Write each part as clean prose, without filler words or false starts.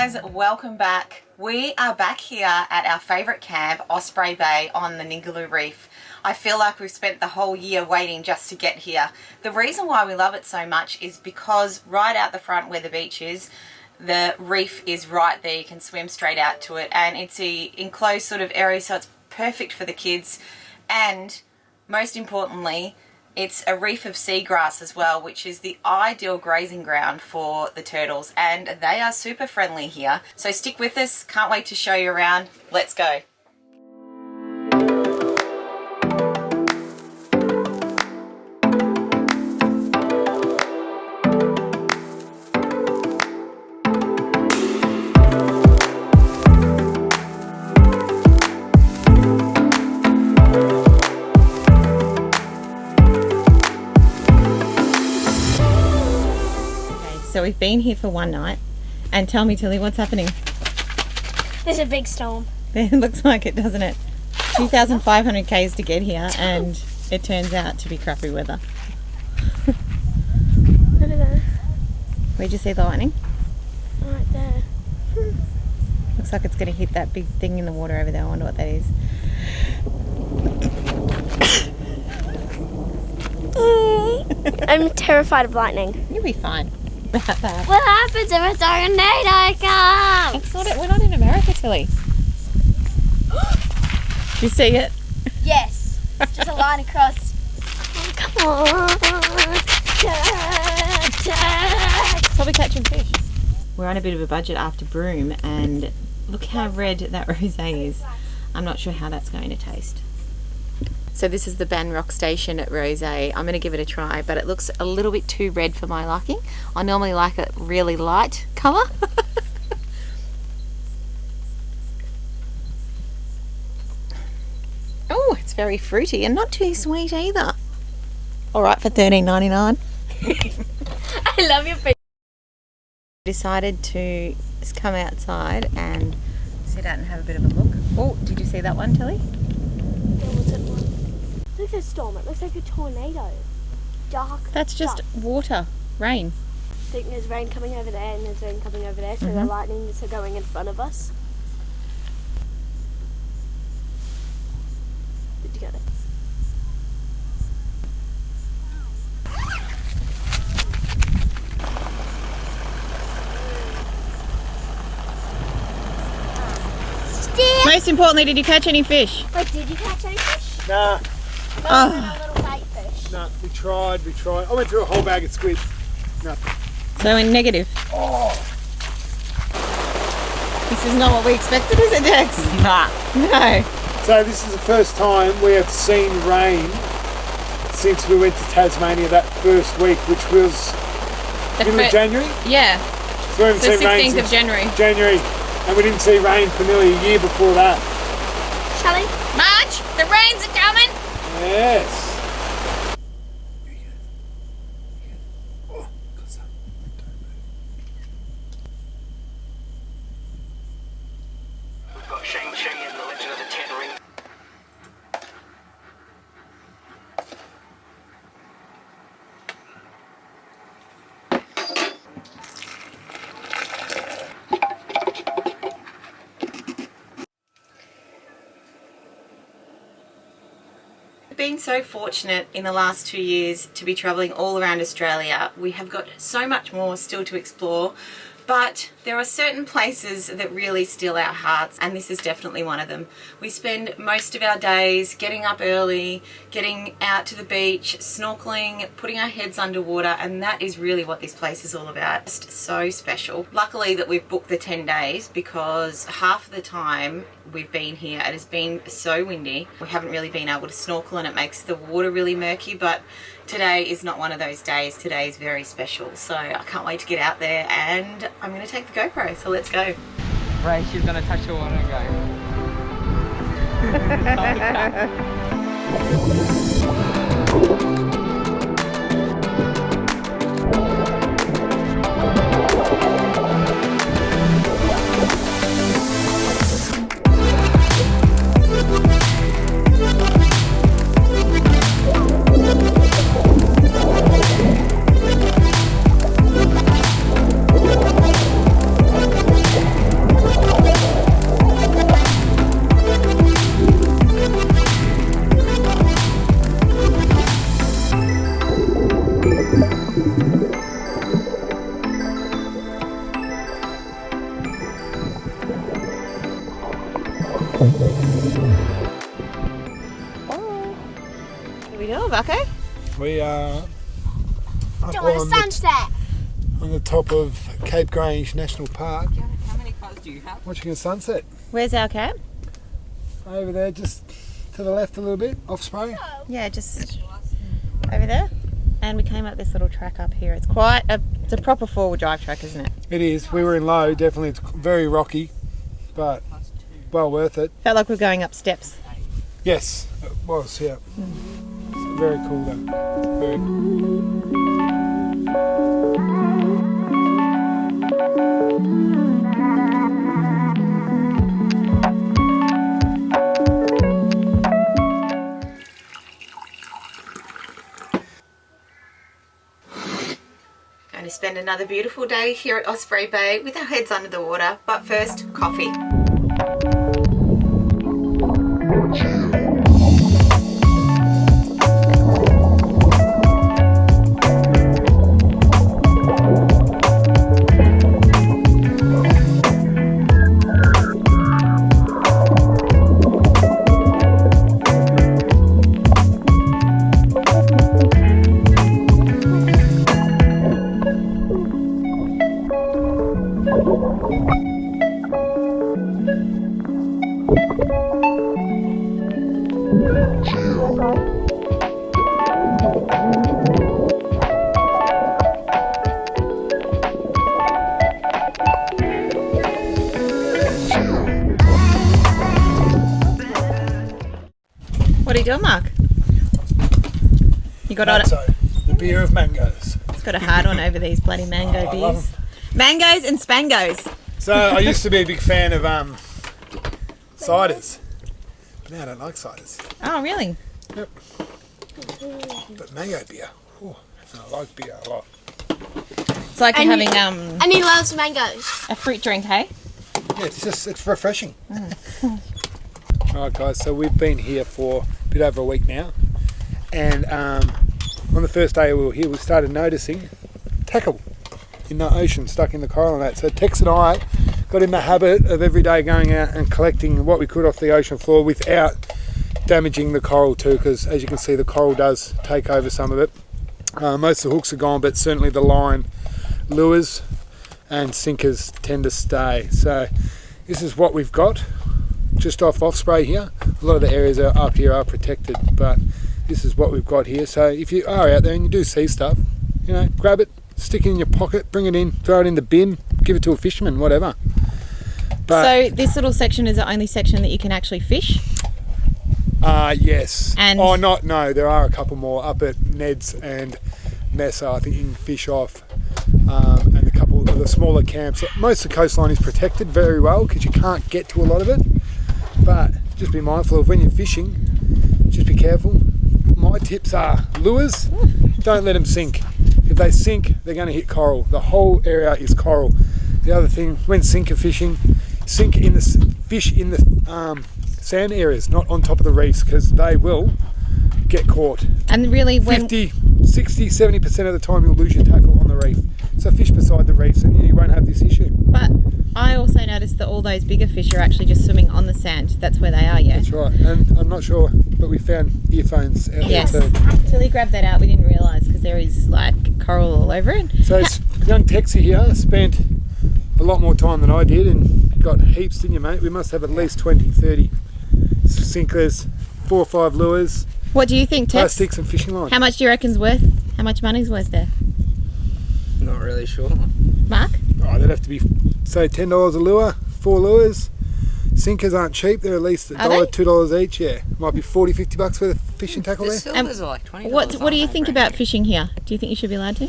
guys, welcome back. We are back here at our favourite camp, Osprey Bay on the Ningaloo Reef. I feel like we've spent the whole year waiting just to get here. The reason why we love it so much is because right out the front where the beach is, the reef is right there. You can swim straight out to it, and it's an enclosed sort of area, so it's perfect for the kids. And most importantly, it's a reef of seagrass as well, which is the ideal grazing ground for the turtles, and they are super friendly here. So stick with us, can't wait to show you around. Let's go. So we've been here for one night, and tell me, Tilly, what's happening? There's a big storm. It looks like it, doesn't it? 2,500 k's to get here, and it turns out to be crappy weather. I don't know. Where'd you see the lightning? Right there. Looks like it's going to hit that big thing in the water over there. I wonder what that is. I'm terrified of lightning. You'll be fine about that. What happens if a tornado comes? We're not in America, Tilly. You see it? Yes. Just a line across. Oh, come on. Probably catching fish. We're on a bit of a budget after Broome, and look how red that rosé is. I'm not sure how that's going to taste. So this is the Ban Rock Station at Rosé. I'm going to give it a try, but it looks a little bit too red for my liking. I normally like a really light colour. Oh, it's very fruity and not too sweet either. All right for $13.99. I love your face. Decided to just come outside and sit out and have a bit of a look. Oh, did you see that one, Tilly? What's it like? It looks like a storm. It looks like a tornado. Dark. That's just water, rain. I think there's rain coming over there and there's rain coming over there, so the lightnings are going in front of us. Did you get it? Most importantly, did you catch any fish? Wait, did you catch any fish? Nah. Not even a little bait fish. No, we tried. I went through a whole bag of squid. Nothing. So in negative. Oh. This is not what we expected, is it, Dex? Nah. No. So this is the first time we have seen rain since we went to Tasmania that first week, which was middle of January. Yeah. So we haven't So seen rain 16th of since January. And we didn't see rain for nearly a year before that. Shall Marge, the rains are coming. Yes. We've got Shang-Chi and the Legend of the Ten Rings. Been so fortunate in the last 2 years to be travelling all around Australia. We have got so much more still to explore, but there are certain places that really steal our hearts, and this is definitely one of them. We spend most of our days getting up early, getting out to the beach, snorkeling, putting our heads underwater, and that is really what this place is all about. Just so special. Luckily that we've booked the 10 days, because half of the time we've been here it has been so windy. We haven't really been able to snorkel and it makes the water really murky, but today is not one of those days. Today is very special, so I can't wait to get out there, and I'm going to take the GoPro, so let's go. Ray, she's going to touch the water and go. We are up Doing a sunset. on the top of Cape Grange National Park, How many cars do you have? watching a sunset. Where's our cab? Over there, just to the left a little bit, Osprey. Yeah, just over there. And we came up this little track up here. It's it's a proper four-wheel drive track, isn't it? It is. We were in low, definitely. It's very rocky, but well worth it. Felt like we're going up steps. Yes, it was, yeah. It's very cool though. Very cool. Going to spend another beautiful day here at Osprey Bay with our heads under the water, but first, coffee. What are you doing, Mark? You got on. So, the beer of mangoes. It's got a hard one over these bloody mango I love beers. Mangoes and spangos. So I used to be a big fan of ciders, but now I don't like ciders. Oh, really? Yep. But mango beer, I like beer a lot. It's like you're having And he loves mangoes. a fruit drink, hey? Yeah, it's refreshing. Alright guys, so we've been here for a bit over a week now, and on the first day we were here we started noticing tackle in the ocean stuck in the coral and that. So Tex and I got in the habit of every day going out and collecting what we could off the ocean floor without damaging the coral too, because as you can see the coral does take over some of it. Most of the hooks are gone, but certainly the line, lures and sinkers tend to stay. So this is what we've got just off Osprey here. A lot of the areas are up here are protected, but this is what we've got here. So if you are out there and you do see stuff, you know, grab it, stick it in your pocket, bring it in, throw it in the bin, give it to a fisherman, whatever. But So this little section is the only section that you can actually fish? yes. And No, there are a couple more up at Ned's and Mesa. I think you can fish off, and a couple of the smaller camps. Most of the coastline is protected very well because you can't get to a lot of it, but just be mindful of when you're fishing, just be careful. My tips are lures, don't let them sink. If they sink, they're going to hit coral. The whole area is coral. The other thing, when sinker fishing, sink in the fish in the sand areas, not on top of the reefs, because they will get caught. And really, when 50, 60, 70% of the time you'll lose your tackle on the reef. So fish beside the reefs and you won't have this issue. but I also noticed that all those bigger fish are actually just swimming on the sand. That's where they are, yeah. That's right. And I'm not sure, but we found earphones out Yes. there too. Until he grabbed that out, we didn't realise because there is like coral all over it. So young Texie here spent a lot more time than I did and got heaps, didn't you, mate? We must have at least 20, 30 sinkers, 4 or 5 lures, What do you think, Tex? plastics and fishing lines. How much do you reckon's worth? How much money's worth there? Not really sure. Mark? Oh, they'd have to be, say, $10 a lure, 4 lures. Sinkers aren't cheap, they're at least Are they? $1, $2 each, yeah. Might be 40, 50 bucks for the fishing tackle The there. silvers are like $20. What do you aren't think they, about Brandon? fishing here? Do you think you should be allowed to?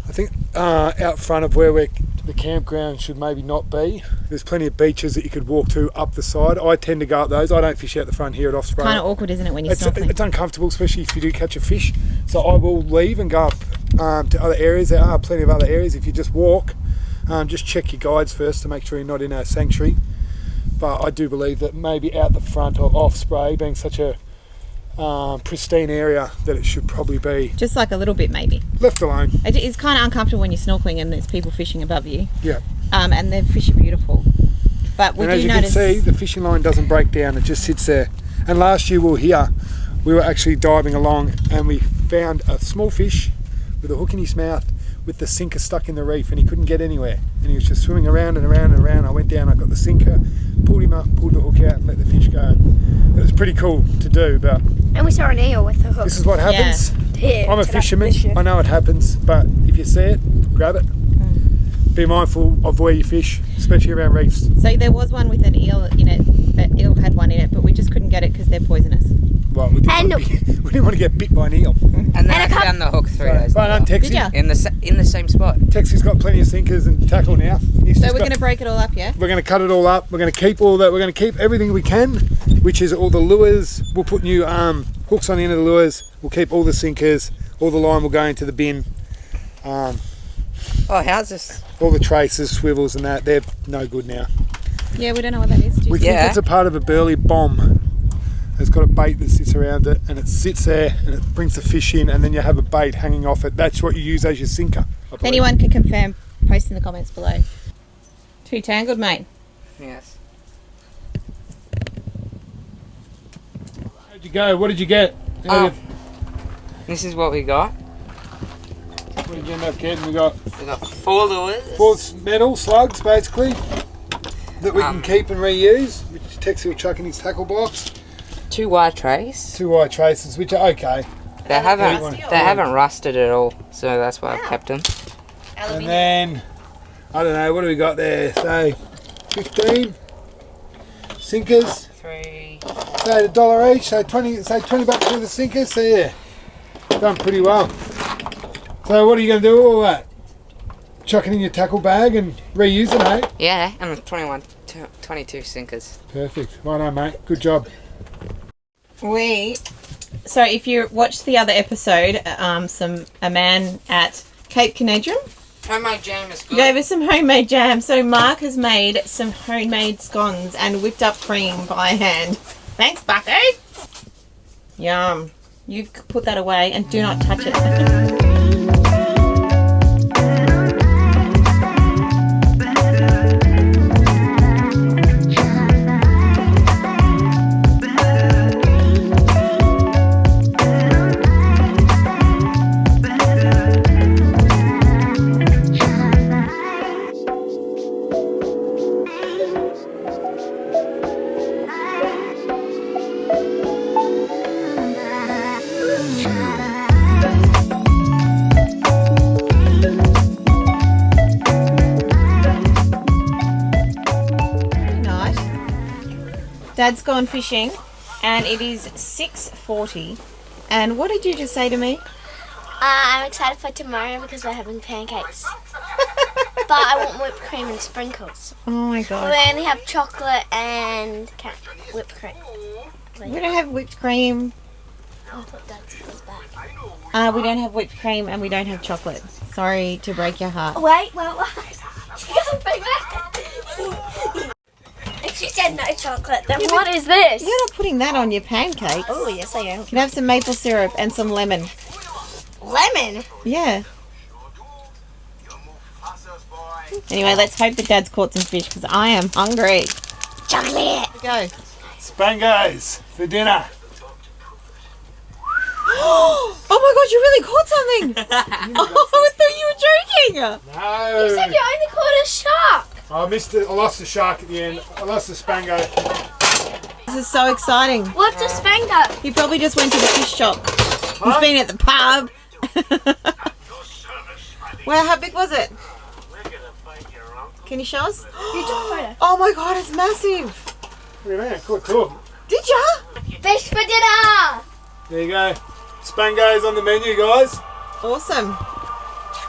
I think out front of where the campground should maybe not be. There's plenty of beaches that you could walk to up the side. I tend to go up those. I don't fish out the front here at Osprey. Kind of awkward, isn't it, when you're snorkeling? It's uncomfortable, especially if you do catch a fish. So I will leave and go up to other areas. There are plenty of other areas. If you just walk, just check your guides first to make sure you're not in a sanctuary. But I do believe that maybe out the front of Osprey, being such a pristine area, that it should probably be Just like a little bit, maybe. left alone. It's kind of uncomfortable when you're snorkeling and there's people fishing above you. Yeah. And the fish are beautiful. But we And as do you notice. can see, the fishing line doesn't break down, it just sits there. And last year we were here, we were actually diving along and we found a small fish with a hook in his mouth with the sinker stuck in the reef, and he couldn't get anywhere, and he was just swimming around and around and around. I went down, I got the sinker, pulled him up, pulled the hook out and let the fish go. It was pretty cool to do, but And we saw an eel with a hook. this is what happens. Yeah, I'm a it's like fisherman, fishing. I know it happens, but if you see it, grab it. Be mindful of where you fish, especially around reefs. So there was one with an eel in it. That eel had one in it, but we just couldn't get it because they're poisonous. Well, we didn't, we didn't want to get bit by an eel. And then I found the hook 3 days Well done, later. Texie. Did ya? In the same spot. Texie's got plenty of sinkers and tackle now. So we're going to break it all up, yeah? We're going to cut it all up. We're going to keep all that. We're going to keep everything we can, which is all the lures. We'll put new hooks on the end of the lures. We'll keep all the sinkers. All the line will go into the bin. Oh, how's this? All the traces, swivels and that, they're no good now. Yeah, we don't know what that is. We think it's a part of a burley bomb. It's got a bait that sits around it, and it sits there and it brings the fish in, and then you have a bait hanging off it. That's what you use as your sinker. If anyone can confirm, post in the comments below. Too tangled, mate. Yes. How'd you go? What did you get? This is what we got. What did you end up getting? We got We got 4 lures. 4 metal slugs, basically, that we can keep and reuse, which Texie will chuck in his tackle box. 2 wire trays. 2 white traces, which are okay. They haven't rusted at all, so that's why I've kept them. And then, I don't know, what do we got there? Say 15 sinkers. 3. Say $1 each, so 20 bucks for the sinkers. So yeah, done pretty well. So what are you going to do with all that? Chuck it in your tackle bag and reuse it, eh? Yeah, and 22 sinkers. Perfect. Well done, mate. Good job. So if you watched the other episode, a man at Cape Canaveral Homemade jam is good. gave us some homemade jam. So Mark has made some homemade scones and whipped up cream by hand. Thanks, Bucko. Yum. You put that away and do not touch it. Dad's gone fishing and it is 6:40. And what did you just say to me? I'm excited for tomorrow because we're having pancakes. But I want whipped cream and sprinkles. Oh my We god. only have chocolate and whipped cream. We don't have whipped cream. I'll put Dad's clothes back. We don't have whipped cream and we don't have chocolate. Sorry to break your heart. Wait, well, she doesn't bring back. If she said no chocolate, then what is this? You're not putting that on your pancakes. Oh, yes I am. You can have some maple syrup and some lemon. Lemon? Yeah. Anyway, let's hope that Dad's caught some fish because I am hungry. Chocolate. Go. Spangos for dinner. Oh my god, you really caught something! Oh, I thought you were joking! No. You said you only caught a shark. I lost the shark at the end. I lost the spango. This is so exciting. What's a spango? He probably just went to the fish shop. He's been at the pub. Well, how big was it? Can you show us? You took a photo. Oh my god, it's massive. Look at that, caught 2. Did ya? Fish for dinner. There you go. Spangos on the menu, guys. Awesome.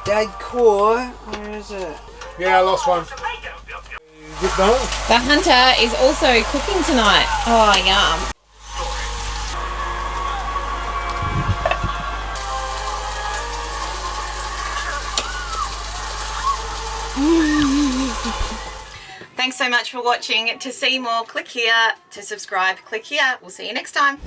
Dad caught. Where is it? Yeah, I lost one. Is it done? The hunter is also cooking tonight. Oh, yum. Thanks so much for watching. To see more, click here. To subscribe, click here. We'll see you next time.